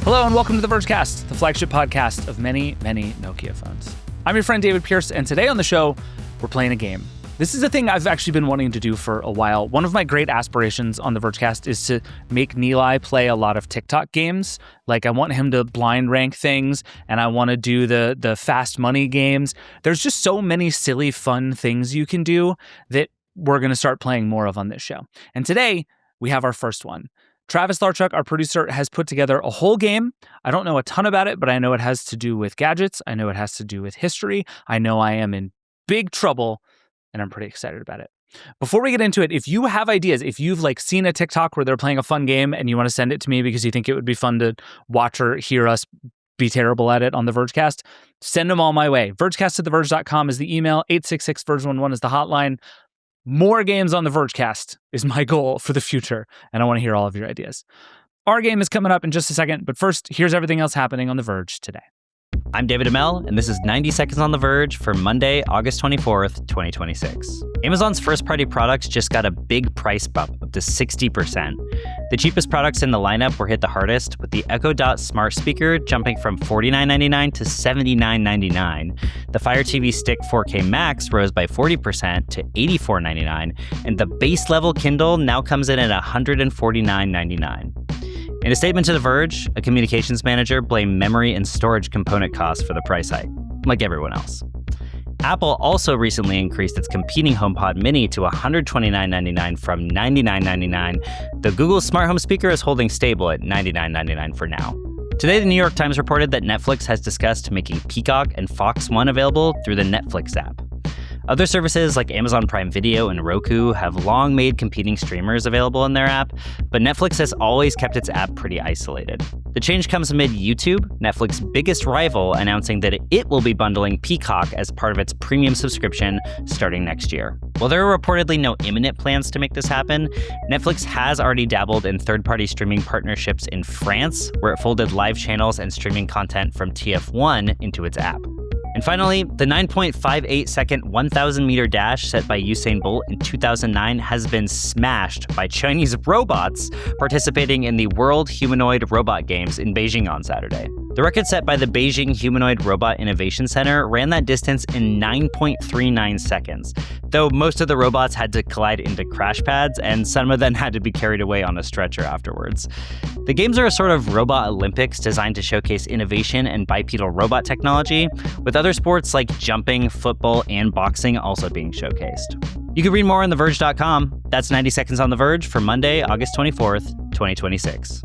Hello and welcome to the Vergecast, the flagship podcast of many, many Nokia phones. I'm your friend David Pierce, and today on the show, we're playing a game. This is a thing I've actually been wanting to do for a while. One of my great aspirations on the Vergecast is to make Nilay play a lot of TikTok games. Like, I want him to blind rank things, and I want to do the fast money games. There's just so many silly, fun things you can do that we're going to start playing more of on this show. And today, we have our first one. Travis Larchuk, our producer, has put together a whole game. I don't know a ton about it, but I know it has to do with gadgets. I know it has to do with history. I know I am in big trouble, and I'm pretty excited about it. Before we get into it, if you have ideas, if you've seen a TikTok where they're playing a fun game and you want to send it to me because you think it would be fun to watch or hear us be terrible at it on the Vergecast, send them all my way. Vergecast@theverge.com is the email. 866-VERGE11 is the hotline. More games on the Vergecast is my goal for the future, and I want to hear all of your ideas. Our game is coming up in just a second, but first, here's everything else happening on The Verge today. I'm David Amell, and this is 90 Seconds on The Verge for Monday, August 24th, 2026. Amazon's first-party products just got a big price bump, up to 60%. The cheapest products in the lineup were hit the hardest, with the Echo Dot smart speaker jumping from $49.99 to $79.99. The Fire TV Stick 4K Max rose by 40% to $84.99, and the base-level Kindle now comes in at $149.99. In a statement to The Verge, a communications manager blamed memory and storage component costs for the price hike, like everyone else. Apple also recently increased its competing HomePod Mini to $129.99 from $99.99. The Google Smart Home speaker is holding stable at $99.99 for now. Today, the New York Times reported that Netflix has discussed making Peacock and Fox One available through the Netflix app. Other services like Amazon Prime Video and Roku have long made competing streamers available in their app, but Netflix has always kept its app pretty isolated. The change comes amid YouTube, Netflix's biggest rival, announcing that it will be bundling Peacock as part of its premium subscription starting next year. While there are reportedly no imminent plans to make this happen, Netflix has already dabbled in third-party streaming partnerships in France, where it folded live channels and streaming content from TF1 into its app. And finally, the 9.58-second 1,000-meter dash set by Usain Bolt in 2009 has been smashed by Chinese robots participating in the World Humanoid Robot Games in Beijing on Saturday. The record set by the Beijing Humanoid Robot Innovation Center ran that distance in 9.39 seconds, though most of the robots had to collide into crash pads, and some of them had to be carried away on a stretcher afterwards. The games are a sort of robot Olympics designed to showcase innovation and bipedal robot technology, with other sports like jumping, football, and boxing also being showcased. You can read more on TheVerge.com. That's 90 Seconds on The Verge for Monday, August 24th, 2026.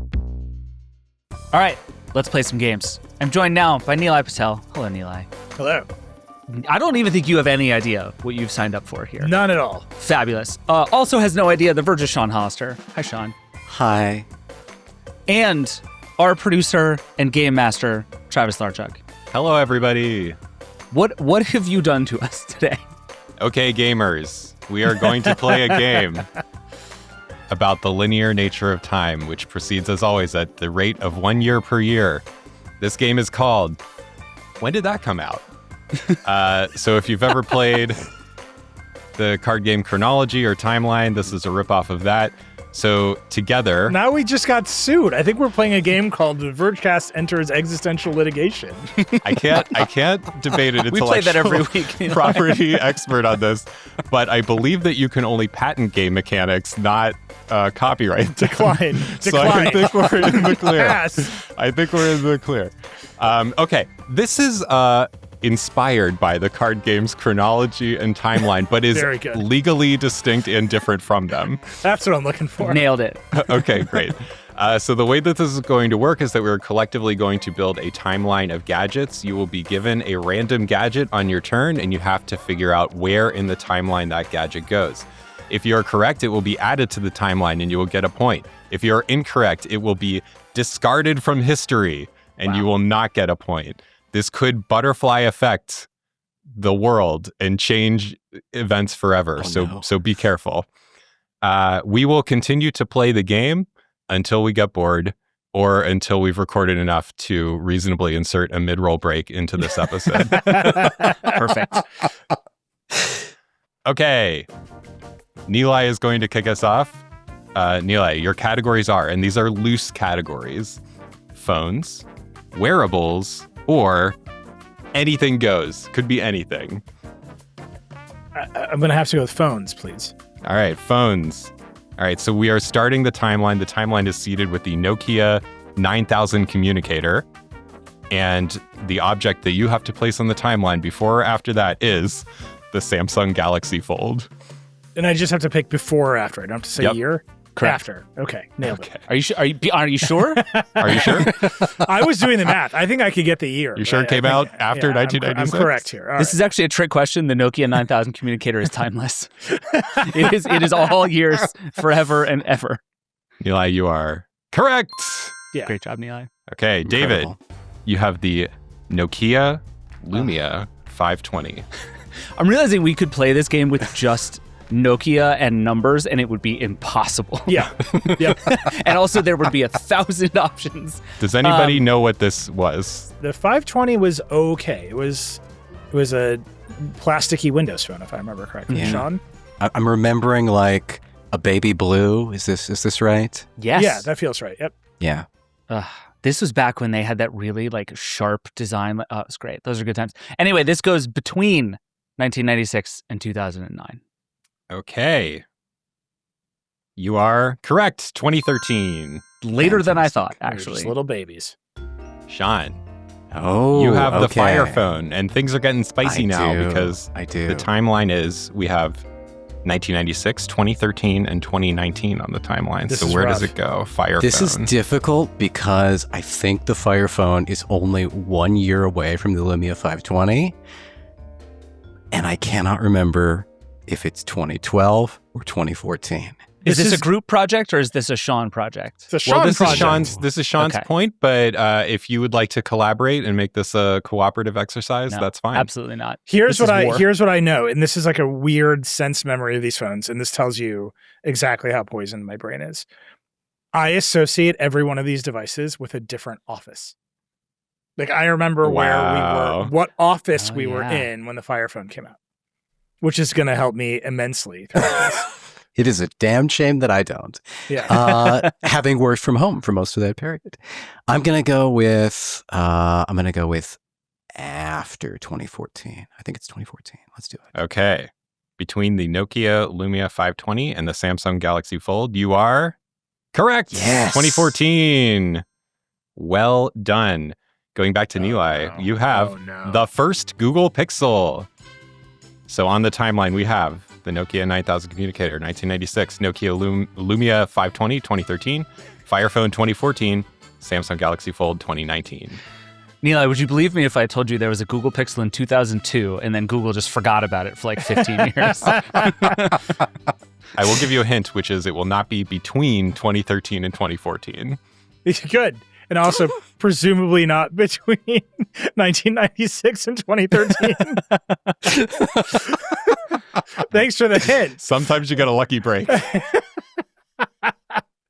All right, let's play some games. I'm joined now by Nilay Patel. Hello, Nilay. Hello. I don't even think you have any idea what you've signed up for here. None at all. Fabulous. Also has no idea The Verge's Sean Hollister. Hi, Sean. Hi. And our producer and game master, Travis Larchuk. Hello, everybody. What have you done to us today? Okay, gamers, we are going to play a game about the linear nature of time, which proceeds, as always, at the rate of 1 year per year. This game is called When Did That Come Out? So if you've ever played the card game Chronology or Timeline, this is a ripoff of that. So together... Now we just got sued. I think we're playing a game called The Vergecast Enters Existential Litigation. I can't debate it. We play that every week. Property expert on this, but I believe that you can only patent game mechanics, not copyright. Decline. So I think we're in the clear. Pass. I think we're in the clear. Okay, this is inspired by the card games Chronology and Timeline, but is legally distinct and different from them. That's what I'm looking for. Nailed it. Okay, great. So the way that this is going to work is that we're collectively going to build a timeline of gadgets. You will be given a random gadget on your turn, and you have to figure out where in the timeline that gadget goes. If you're correct, it will be added to the timeline and you will get a point. If you're incorrect, it will be discarded from history and you will not get a point. This could butterfly affect the world and change events forever. So be careful. We will continue to play the game until we get bored or until we've recorded enough to reasonably insert a mid-roll break into this episode. Perfect. Okay. Nilay is going to kick us off. Nilay, your categories are, and these are loose categories, phones, wearables, or anything goes. Could be anything. I'm going to have to go with phones, please. All right, phones. All right, so we are starting the timeline. The timeline is seeded with the Nokia 9000 communicator. And the object that you have to place on the timeline before or after that is the Samsung Galaxy Fold. And I just have to pick before or after. I don't have to say year? Correct. After. Okay, nailed it. Are you sure? Are you sure? Are you sure? I was doing the math. I think I could get the year. You sure it came out after 1996? I'm correct here. All This right. is actually a trick question. The Nokia 9000 communicator is timeless. It is all years, forever and ever. Nilay, you are correct. Yeah. Great job, Nilay. Okay, David, Incredible. you have the Nokia Lumia 520. I'm realizing we could play this game with just Nokia and numbers, and it would be impossible. Yeah. Yep. And also, there would be 1,000 options. Does anybody know what this was? The 520 was okay. It was a plasticky Windows phone, if I remember correctly. Yeah. Sean? I'm remembering like a baby blue. Is this right? Yes. Yeah, that feels right. Yep. Yeah. This was back when they had that really like sharp design. Oh, it was great. Those are good times. Anyway, this goes between 1996 and 2009. Okay. You are correct. 2013. Later than I Fantastic. thought, They were actually. just little babies. Sean, Oh, you have the okay. Fire phone, and things are getting spicy I now do. because I do. the timeline is we have 1996, 2013, and 2019 on the timeline. This So is where does rough. it go? Fire This phone. is difficult because I think the Fire phone is only 1 year away from the Lumia 520. And I cannot remember if it's 2012 or 2014. Is this This a is- group project or is this a Sean project? It's a Sean Well, this project. is Sean's Okay. point, but if you would like to collaborate and make this a cooperative exercise, No, that's fine. Absolutely not. Here's This what is war. here's what I know, and this is like a weird sense memory of these phones, and this tells you exactly how poisoned my brain is. I associate every one of these devices with a different office. Like I remember where we Wow. were, what office Oh, we were yeah. in when the Fire phone came out, which is going to help me immensely. throughout this. It is a damn shame that I don't. Yeah. Having worked from home for most of that period. I'm gonna go with after 2014. I think it's 2014. Let's do it. Okay. Between the Nokia Lumia 520 and the Samsung Galaxy Fold, you are correct. Yes. 2014. Well done. Going back to Nilay, you have the first Google Pixel. So on the timeline, we have the Nokia 9000 communicator, 1996, Nokia Lumia 520, 2013, Fire Phone 2014, Samsung Galaxy Fold 2019. Nilay, would you believe me if I told you there was a Google Pixel in 2002 and then Google just forgot about it for like 15 years? I will give you a hint, which is it will not be between 2013 and 2014. Good. And also, presumably not between 1996 and 2013. Thanks for the hint. Sometimes you get a lucky break.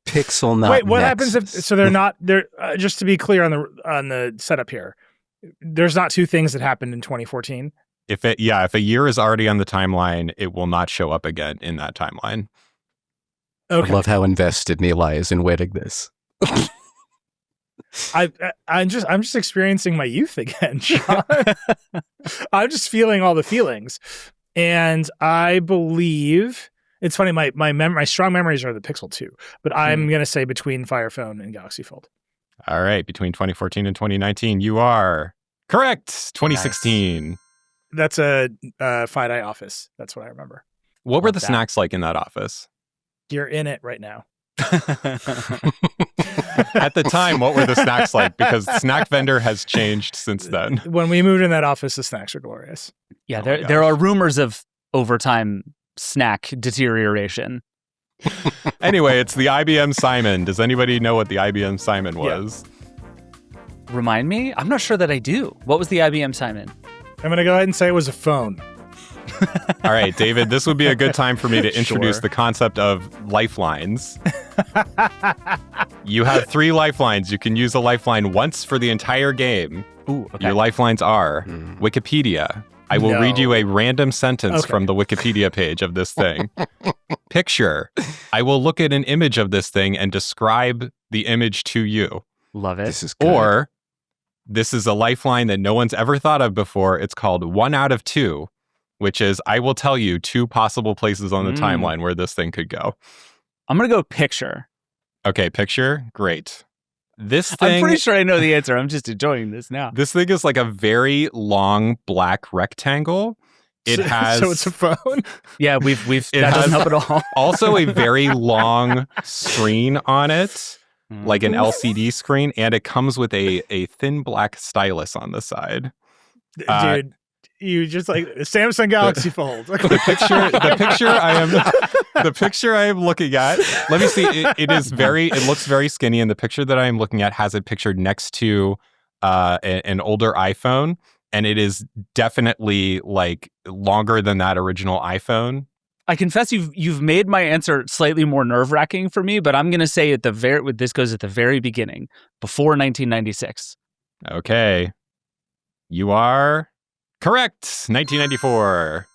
Pixel, not Wait, what Nexus. happens if? So they're not. They're just to be clear on the setup here. There's not two things that happened in 2014. If a year is already on the timeline, it will not show up again in that timeline. Okay. I love how invested Nilay is in waiting this. I'm just experiencing my youth again, Sean. I'm just feeling all the feelings, and I believe it's funny. My strong memories are the Pixel 2, but I'm gonna say between Fire Phone and Galaxy Fold. All right, between 2014 and 2019, you are correct. 2016. That's a Fi-Di office. That's what I remember. What were Love the that. snacks like in that office? You're in it right now. At the time, what were the snacks like? Because snack vendor has changed since then. When we moved in that office, the snacks are glorious. Yeah, Oh my there gosh. are rumors of overtime snack deterioration. Anyway, it's the IBM Simon. Does anybody know what the IBM Simon was? Remind me? I'm not sure that I do. What was the IBM Simon? I'm gonna go ahead and say it was a phone. All right, David, this would be a good time for me to introduce Sure. the concept of lifelines. You have 3 lifelines. You can use a lifeline once for the entire game. Ooh, okay. Your lifelines are Wikipedia. I will read you a random sentence from the Wikipedia page of this thing. Picture. I will look at an image of this thing and describe the image to you. Love it. This is good. Or this is a lifeline that no one's ever thought of before. It's called 1 out of 2, which is I will tell you 2 possible places on the timeline where this thing could go. I'm going to go picture. Okay, picture. Great. This thing, I'm pretty sure I know the answer. I'm just enjoying this now. This thing is like a very long black rectangle. It has So it's a phone? Yeah, we've It that doesn't has- help at all. also a very long screen on it, like an LCD screen, and it comes with a thin black stylus on the side. Dude, you just like Samsung Galaxy Fold. The picture I am looking at. Let me see. It looks very skinny, and the picture that I am looking at has it pictured next to an older iPhone, and it is definitely like longer than that original iPhone. I confess you've made my answer slightly more nerve-wracking for me, but I'm going to say this goes at the very beginning, before 1996. Okay, you are correct. 1994.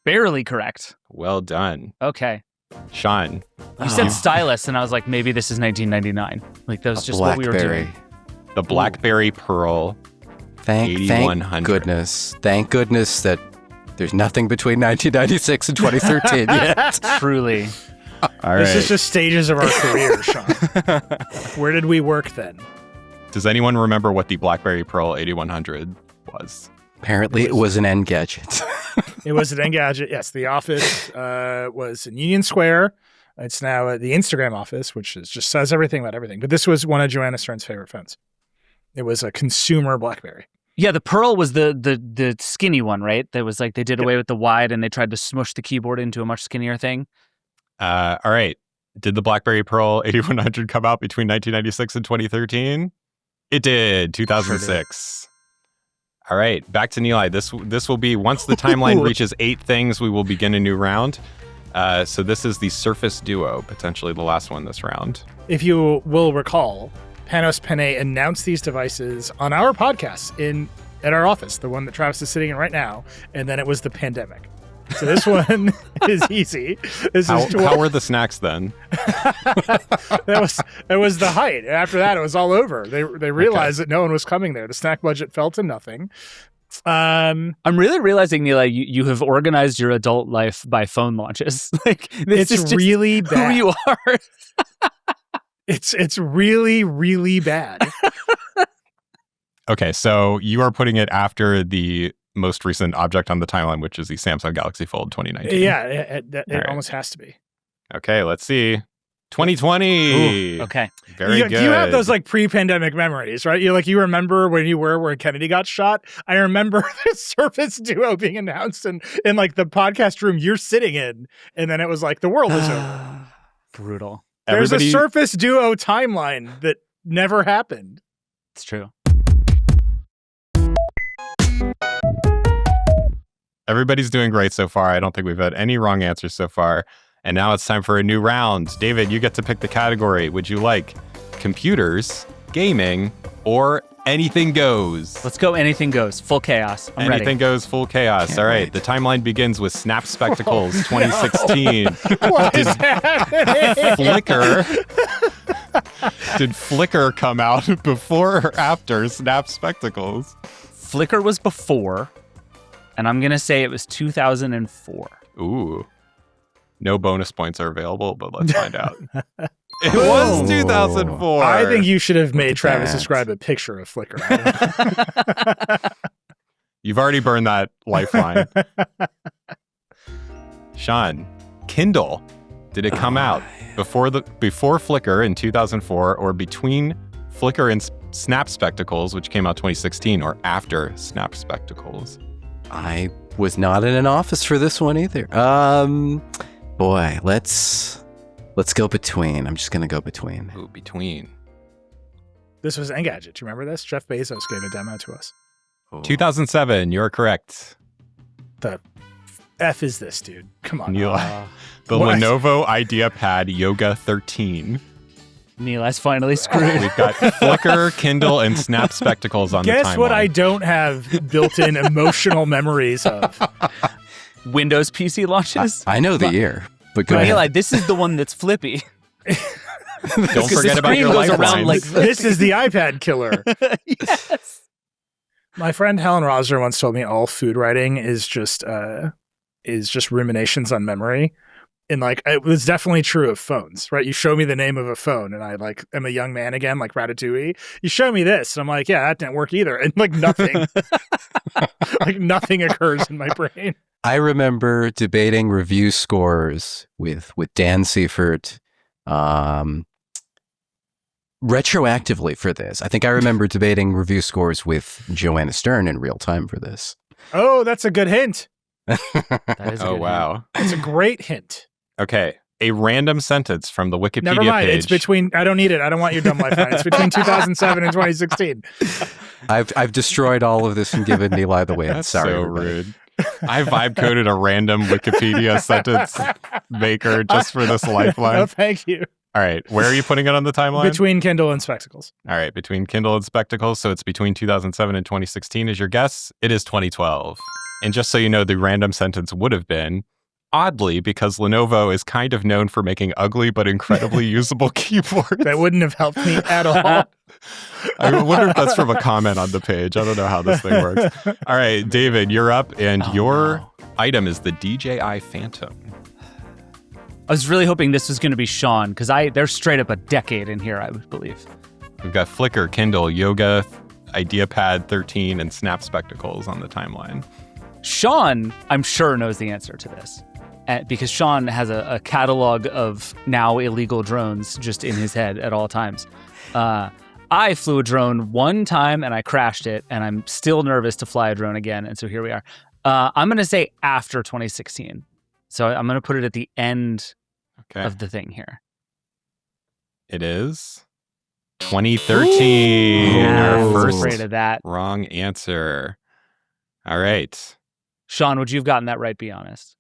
Barely correct. Well done, Okay. Sean. You said stylus, and I was like, maybe this is 1999. Like, that was just what we were BlackBerry. doing. The BlackBerry Pearl. Thank 8100. goodness. Thank goodness that there's nothing between 1996 and 2013 yet. Truly. All This right. is just stages of our career, Sean. Where did we work then? Does anyone remember what the BlackBerry Pearl 8100 was? Apparently, it was an Engadget. It was an Engadget. Yes, the office was in Union Square. It's now the Instagram office, which just says everything about everything. But this was one of Joanna Stern's favorite phones. It was a consumer BlackBerry. Yeah, the Pearl was the skinny one, right? That was like they did away with the wide and they tried to smush the keyboard into a much skinnier thing. All right. Did the BlackBerry Pearl 8100 come out between 1996 and 2013? It did. 2006. All right. Back to Nilay. This will be once the timeline reaches 8 things, we will begin a new round. So this is the Surface Duo, potentially the last one this round. If you will recall, Panos Panay announced these devices on our podcast at our office, the one that Travis is sitting in right now, and then it was the pandemic. So this one is easy. How were the snacks then? That was the height. After that, it was all over. They realized that no one was coming there. The snack budget fell to nothing. I'm really realizing, Nilay, you have organized your adult life by phone launches. Like this is It's just really bad. who you are. It's really, really bad. Okay, so you are putting it after the most recent object on the timeline, which is the Samsung Galaxy Fold 2019. Yeah, it right. almost has to be. Okay, let's see. 2020. Ooh, okay. Very you, good. You have those like pre-pandemic memories, right? You remember when you were where Kennedy got shot. I remember the Surface Duo being announced in like the podcast room you're sitting in, and then it was like the world is over. Brutal. There's a Surface Duo timeline that never happened. It's true. Everybody's doing great so far. I don't think we've had any wrong answers so far. And now it's time for a new round. David, you get to pick the category. Would you like computers, gaming, or anything goes? Let's go. Anything goes. Full chaos. I'm Anything ready. goes, full chaos. Can't All right. wait. The timeline begins with Snap Spectacles 2016. What is happening? Flickr. Did Flickr come out before or after Snap Spectacles? Flickr was before, and I'm going to say it was 2004. Ooh. No bonus points are available, but let's find out. It was 2004. I think you should have made at Travis that. describe a picture of Flickr. You've already burned that lifeline. Sean, Kindle. Did it come out before Flickr in 2004 or between Flickr and Snap Spectacles, which came out 2016, or after Snap Spectacles? I was not in an office for this one either. Boy, let's go between. I'm just gonna go between. Ooh, between. This was Engadget. Do you remember this? Jeff Bezos gave a demo to us. Oh. 2007, you're correct. The F is this, dude? Come on. Nilay. The What? Lenovo IdeaPad Yoga 13. Nilay's finally screwed. We've got Flickr, Kindle, and Snap Spectacles on the timeline. Guess what I don't have built-in emotional memories of? Windows PC launches. I know the year, but go But ahead. Nilay, this is the one that's flippy. Don't forget about your goes around lifelines. like This is the iPad killer. yes. My friend Helen Rosner once told me all food writing is just ruminations on memory. And like, it was definitely true of phones, right? You show me the name of a phone and I like am a young man again, like Ratatouille. You show me this. And I'm like, yeah, that didn't work either. And like nothing, like nothing occurs in my brain. I remember debating review scores with Dan Seifert retroactively for this. I think I remember debating review scores with Joanna Stern in real time for this. Oh, that's a good hint. That is a Oh, good wow. It's a great hint. Okay. A random sentence from the Wikipedia Never mind. page. It's between, I don't need it. I don't want your dumb lifeline. It's between 2007 and 2016. I've destroyed all of this and given Nilay the win. That's Sorry, so everybody. rude. I vibe coded a random Wikipedia sentence maker just for this No, lifeline. thank you. All right. Where are you putting it on the timeline? Between Kindle and Spectacles. All right. Between Kindle and Spectacles. So it's between 2007 and 2016 is your guess. It is 2012. And just so you know, the random sentence would have been, oddly, because Lenovo is kind of known for making ugly but incredibly usable keyboards. That wouldn't have helped me at all. I wonder if that's from a comment on the page. I don't know how this thing works. All right, David, you're up, and your item is the DJI Phantom. I was really hoping this was going to be Sean because there's straight up a decade in here, I would believe. We've got Flickr, Kindle, Yoga, IdeaPad 13, and Snap Spectacles on the timeline. Sean, I'm sure, knows the answer to this because Sean has a catalog of now illegal drones just in his head at all times. I flew a drone one time and I crashed it, and I'm still nervous to fly a drone again. And so here we are. I'm going to say after 2016. So I'm going to put it at the end of the thing here. It is 2013. Yeah, I Our was first afraid of that. wrong answer. All right. Sean, would you have gotten that right? Be honest.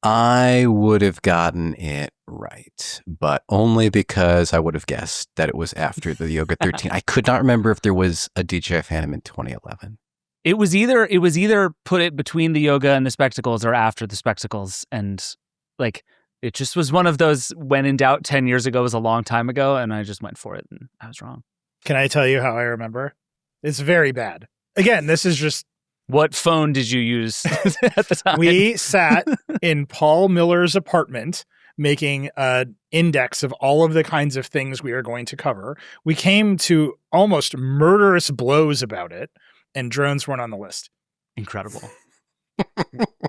I would have gotten it right, but only because I would have guessed that it was after the Yoga 13. I could not remember if there was a DJI Phantom in 2011. It was either put it between the Yoga and the Spectacles or after the Spectacles, and like it just was one of those when in doubt. 10 years ago was a long time ago, and I just went for it, and I was wrong. Can I tell you how I remember? It's very bad. Again, this is just... What phone did you use at the time? We sat in Paul Miller's apartment making an index of all of the kinds of things we are going to cover. We came to almost murderous blows about it, and drones weren't on the list. Incredible.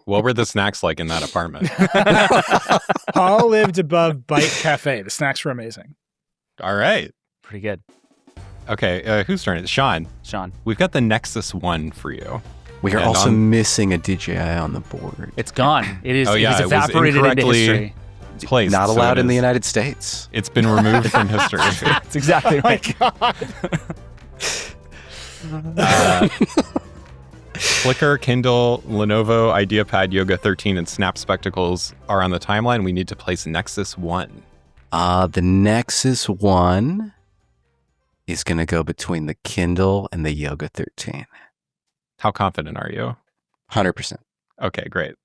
What were the snacks like in that apartment? Paul lived above Bite Cafe. The snacks were amazing. All right. Pretty good. Okay. Whose turn is it? Sean. Sean. We've got the Nexus One for you. We are And also on- missing a DJI on the board. It's gone. It is, Oh, yeah, it it was has evaporated into incorrectly history. Placed, Not so allowed it in the is- United States. It's been removed from history. That's exactly Oh my right. God. Flickr, Kindle, Lenovo, IdeaPad, Yoga 13, and Snap Spectacles are on the timeline. We need to place Nexus One. The Nexus One is going to go between the Kindle and the Yoga 13. How confident are you? 100%. Okay, great.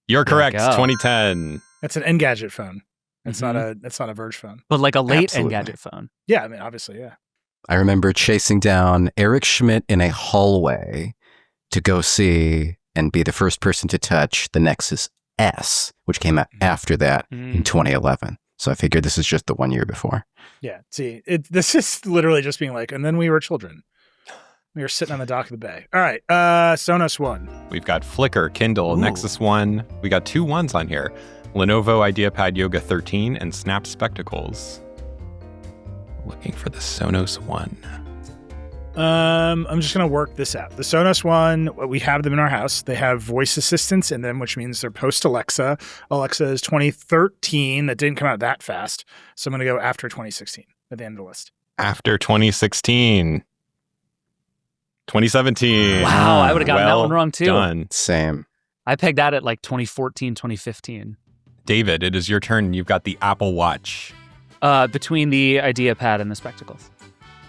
You're There we correct. go. 2010. That's an Engadget phone. It's not a Verge phone. But like a late Absolutely. Engadget phone. Yeah, I mean, obviously, yeah. I remember chasing down Eric Schmidt in a hallway to go see and be the first person to touch the Nexus S, which came out after that in 2011. So I figured this is just the 1 year before. Yeah. See, this is literally just being like, and then we were children. We were sitting on the dock of the bay. All right. Sonos One. We've got Flickr, Kindle, Ooh. Nexus One. We got 2 ones on here. Lenovo, IdeaPad, Yoga 13, and Snap Spectacles. Looking for the Sonos One. I'm just going to work this out. The Sonos One, we have them in our house. They have voice assistants in them, which means they're post Alexa. Alexa is 2013. That didn't come out that fast. So I'm going to go after 2016 at the end of the list. After 2016. 2017. Wow, I would have gotten that Well one wrong too. Done. Same. I pegged that at like 2014, 2015. David, it is your turn. You've got the Apple Watch Between the IdeaPad and the Spectacles.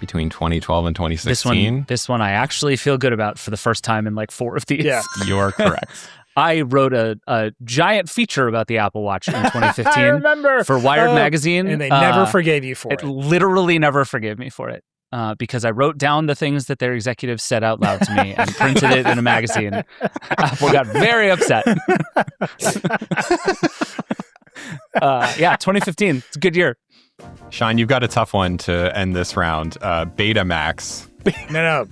between 2012 and 2016. This one I actually feel good about for the first time in like 4 of these. Yeah. You're correct. I wrote a giant feature about the Apple Watch in 2015 I remember. for Wired magazine. And they never forgave you for it. It literally never forgave me for it. Because I wrote down the things that their executives said out loud to me and printed it in a magazine. Apple got very upset. 2015. It's a good year. Sean, you've got a tough one to end this round. Betamax. No.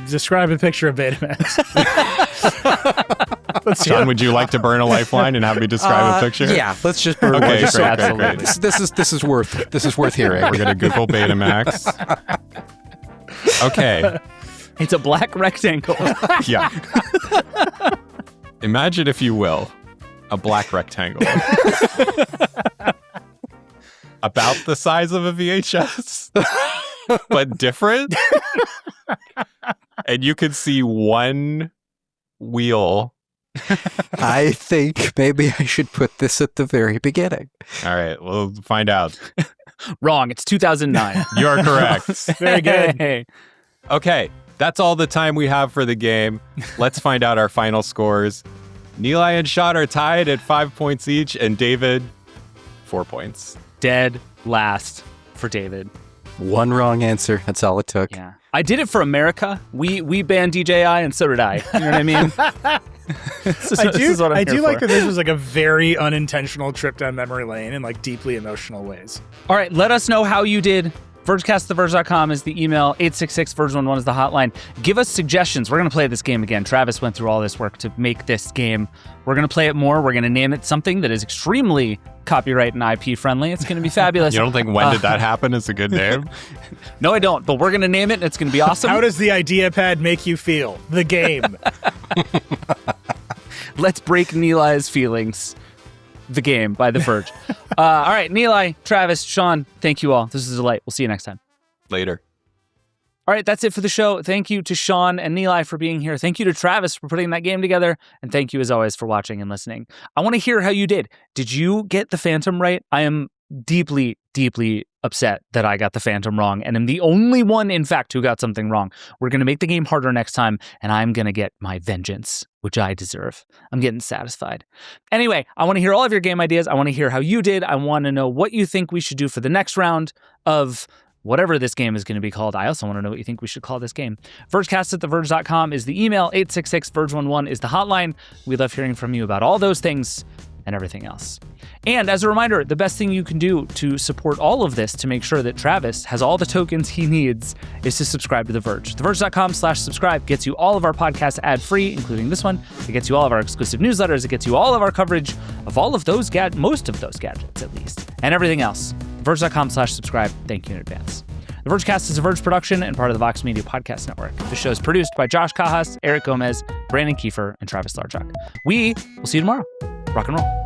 Describe a picture of Betamax. Sean, would you like to burn a lifeline and have me describe a picture? Yeah, let's just burn Okay, one. great. This is worth hearing. We're gonna Google Betamax. Okay. It's a black rectangle. Yeah. Imagine, if you will, a black rectangle. About the size of a VHS, but different. And you could see one wheel. I think maybe I should put this at the very beginning. All right, we'll find out. Wrong. It's 2009. You're correct. Very good. Hey. Okay, that's all the time we have for the game. Let's find out our final scores. Nilay and Sean are tied at 5 points each, and David, 4 points. Dead last for David. One wrong answer. That's all it took. Yeah. I did it for America. We banned DJI, and so did I. You know what I mean? This is what I'm I here do like for. that this was like a very unintentional trip down memory lane in like deeply emotional ways. All right, let us know how you did. Vergecast@theverge.com is the email. 866-VERGE11 is the hotline. Give us suggestions. We're going to play this game again. Travis went through all this work to make this game. We're going to play it more. We're going to name it something that is extremely copyright and IP friendly. It's going to be fabulous. You don't think When Did That Happen is a good name? No, I don't. But we're going to name it, and it's going to be awesome. How does the idea pad make you feel? The game. Let's break Nilay's feelings. The Game by The Verge. All right, Nilay, Travis, Sean, thank you all. This is a delight. We'll see you next time. Later. All right, that's it for the show. Thank you to Sean and Nilay for being here. Thank you to Travis for putting that game together. And thank you, as always, for watching and listening. I want to hear how you did. Did you get the Phantom right? I am deeply, deeply upset that I got the Phantom wrong, and I'm the only one, in fact, who got something wrong. We're going to make the game harder next time, and I'm going to get my vengeance, which I deserve. I'm getting satisfied. Anyway, I want to hear all of your game ideas. I want to hear how you did. I want to know what you think we should do for the next round of whatever this game is going to be called. I also want to know what you think we should call this game. Vergecast@theverge.com is the email. 866-VERGE11 is the hotline. We love hearing from you about all those things and everything else. And as a reminder, the best thing you can do to support all of this to make sure that Travis has all the tokens he needs is to subscribe to The Verge. TheVerge.com/subscribe gets you all of our podcasts ad-free, including this one. It gets you all of our exclusive newsletters. It gets you all of our coverage of all of those most of those gadgets, at least, and everything else. TheVerge.com/subscribe. Thank you in advance. The Vergecast is a Verge production and part of the Vox Media Podcast Network. The show is produced by Josh Cajas, Eric Gomez, Brandon Kiefer, and Travis Larchuk. We will see you tomorrow. Rock and roll.